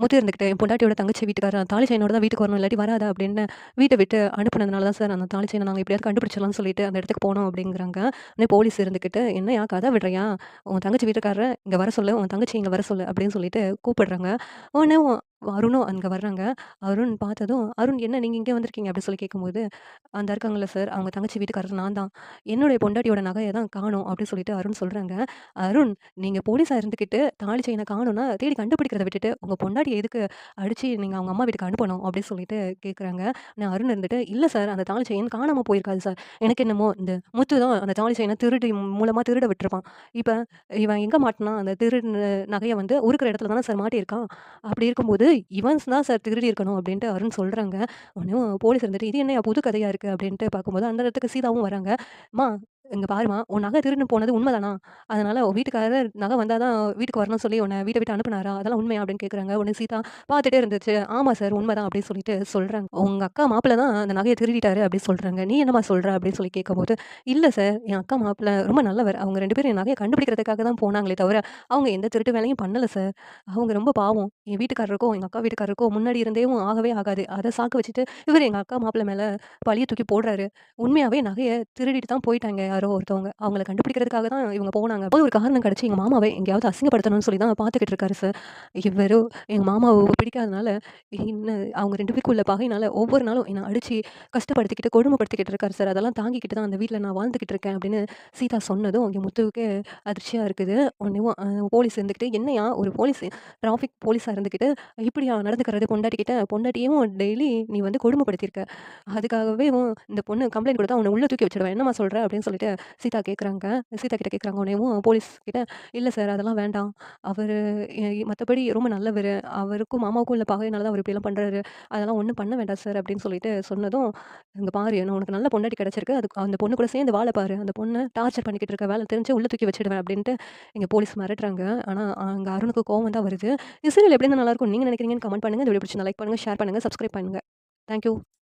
முத்து இருந்துக்கிட்டு, என் பொண்டாட்டியோட தங்கச்சி வீட்டுக்காரர் தாலி செயினோட தான் வீட்டுக்கு வரணும். இல்லாட்டி வராத அப்படின்னு வீட்ட விட்டு அனுப்புனதுனால தான் சார் அந்த தாலி செயின நாங்க எப்படியாவது கண்டுபிடிச்சிடலாம்னு சொல்லிட்டு அந்த இடத்துக்கு போனோம் அப்படிங்கிறாங்க. உடனே போலீஸ் இருந்துக்கிட்டு, "என்னய்யா கதை விடுறியா? உன் தங்கச்சி வீட்டுக்காரர இங்க வர சொல்லு. உன் தங்கச்சி இங்க வர சொல்லு" அப்படின்னு சொல்லிட்டு கூப்பிடுறாங்க. உடனே அருணும் அங்க வர்றாங்க. அருண் பார்த்ததும், "அருண் என்ன நீங்க இங்க வந்திருக்கீங்க?" அப்படி சொல்லி கேட்கும்போது, "அந்த இருக்காங்கல்ல சார், அவங்க தங்கச்சி வீட்டுக்காரர் நான் தான். என்னுடைய பொண்டாட்டியோட நகைய தான் காணோம்" அப்படின்னு சொல்லிட்டு அருண் சொல்றாங்க. "அருண் நீங்க போலீஸா இருந்துக்கிட்டு தாலி செயின காணோம்னா தேடி கண்டுபிடிக்கிறத விட்டுட்டு, உங்க பொண்டாட்டிய எதுக்கு அடிச்சு நீங்க அவங்க அம்மா வீட்டுக்கு அனுப்பணும்?" அப்படின்னு சொல்லிட்டு கேட்குறாங்க. நான் அருண் இருந்துட்டு, "இல்ல சார் அந்த தாலி செயின் காணாம போயிருக்காது சார். எனக்கு என்னமோ இந்த முத்து தான் அந்த தாலி செயின திருடி மூலமா திருட விட்டுருப்பான். இப்ப இவன் எங்க மாட்டுனான்? அந்த திருடுன நகைய வந்து உருக்குற இடத்துல தானே சார் மாட்டியிருக்கான். அப்படி இருக்கும்போது இவன் தான் சார் திருடி இருக்கணும்" அப்படின்ட்டு அருண் சொல்றாங்க. உடனே போலீஸ் இருந்துட்டு, "இது என்னய்யா புது கதையா இருக்கு?" அப்படின்ட்டு பார்க்கும்போது அந்த இடத்துக்கு சீதாவும் வராங்க. "அம்மா இங்க பாரும்மா, உன் நகை திருடுன்னு போனது உண்மதானா? அதனால உன் வீட்டுக்காரர் நகை வந்தா தான் வீட்டுக்கு வரணும்னு சொல்லி உன்ன வீட்ட விட்டு அனுப்புனாரா? அதெல்லாம் உண்மையா?" அப்படின்னு கேட்குறாங்க. உடனே சீதா பார்த்துட்டே இருந்துச்சு. "ஆமா சார் உண்மதான்" அப்படின்னு சொல்லிட்டு சொல்றாங்க. "உங்க அக்கா மாப்பிள தான் அந்த நகைய திருடிட்டாரு" அப்படின்னு சொல்றாங்க. "நீ என்னம்மா சொல்ற?" அப்படின்னு சொல்லி கேட்கும்போது, "இல்ல சார் என் அக்கா மாப்பிள ரொம்ப நல்லவர். அவங்க 2 பேரும் என் நகைய கண்டுபிடிக்கிறதுக்காக தான் போனாங்களே தவிர, அவங்க எந்த திருட்டு வேலையும் பண்ணல சார். அவங்க ரொம்ப பாவம். என் வீட்டுக்காரருக்கும், எங்க அக்கா வீட்டுக்காரருக்கும் முன்னாடி இருந்தேவும் ஆகவே ஆகாது. அத சாக்கு வச்சுட்டு இவரு எங்க அக்கா மாப்பிள மேல பழிய தூக்கி போடுறாரு. உண்மையாவே நகைய திருடிட்டு தான் போயிட்டாங்க யாரோ ஒருத்தவங்க. அவங்கள கண்டுபிடிக்கிறதுக்காக தான் இவங்க போனாங்க. அப்போ ஒரு காரணம் கிடைச்சு எங்க மாமாவ எங்கேயாவது அசிங்கப்படுத்தணும்னு சொல்லி தான் பார்த்துக்கிட்டு இருக்காரு சார். இவரு எங்க மாமாவ பிடிக்காதனால, என்ன அவங்க 2 பேருக்கும் உள்ள பகையினால ஒவ்வொரு நாளும் என்ன அடிச்சு கஷ்டப்படுத்திக்கிட்டு, கொடுமைப்படுத்திக்கிட்டு இருக்காரு சார். அதெல்லாம் தாங்கிக்கிட்டு தான் அந்த வீட்ல நான் வாழ்ந்துகிட்டு இருக்கேன் அப்படின்னு சீதா சொன்னதும், இங்க முத்துவுக்கு அதிர்ச்சியா இருக்குது. உடனேவும் போலீஸ் இருந்துகிட்டு, "என்னய்யா ஒரு போலீஸ் டிராஃபிக் போலீஸா இருந்துகிட்டு, இப்படியா நடந்துக்கிறது பொண்டாட்டிகிட்ட? பொண்டாட்டியவும் டெய்லி நீ வந்து கொடுமைப்படுத்தியிருக்க. அதுக்காகவேவும் இந்த பொண்ணு கம்ப்ளைண்ட் குடுத்தா உன்ன உள்ள தூக்கி வச்சுடுவேன். என்னம்மா சொல்ற?" அப்படின்னு சொல்லிட்டு சீதா கேட்குறாங்க. சீதா கிட்ட கேட்குறாங்க. உடனேவும் போலீஸ் கிட்ட, "இல்ல சார் அதெல்லாம் வேண்டாம். அவரு மத்தபடி ரொம்ப நல்லவரு. அவருக்கும் மாமாவுக்கும் உள்ள பகையினால தான் அவரு இப்படியெல்லாம் பண்றாரு. அதெல்லாம் ஒண்ணும் பண்ண வேண்டாம் சார்" அப்படின்னு சொல்லிட்டு சொன்னதும், "இங்க பாரு நான் உனக்கு நல்ல பொண்டாட்டி கிடைச்சிருக்கு. அதுக்கு அந்த பொண்ணு கூட சேர்ந்து வாழ பாரு. அந்த பொண்ண டார்ச்சர் பண்ணிக்கிட்டு இருக்க. வேலை தெரிஞ்சு உள்ள தூக்கி வச்சுடுவேன்" அப்படின்ட்டு எங்க போலீஸ் மிரட்டுறாங்க. ஆனா அங்க அருணுக்கு கோவம் தான் வருது. இந்த சீரியல் எப்படி இருந்தா நல்லாயிருக்கும்னு நீங்க நினைக்கிறீங்கன்னு கமெண்ட் பண்ணுங்க. இந்த வீடியோ பிடிச்சிருந்தா லைக் பண்ணுங்க, ஷேர் பண்ணுங்க, சப்ஸ்கிரைப் பண்ணுங்க. Thank you.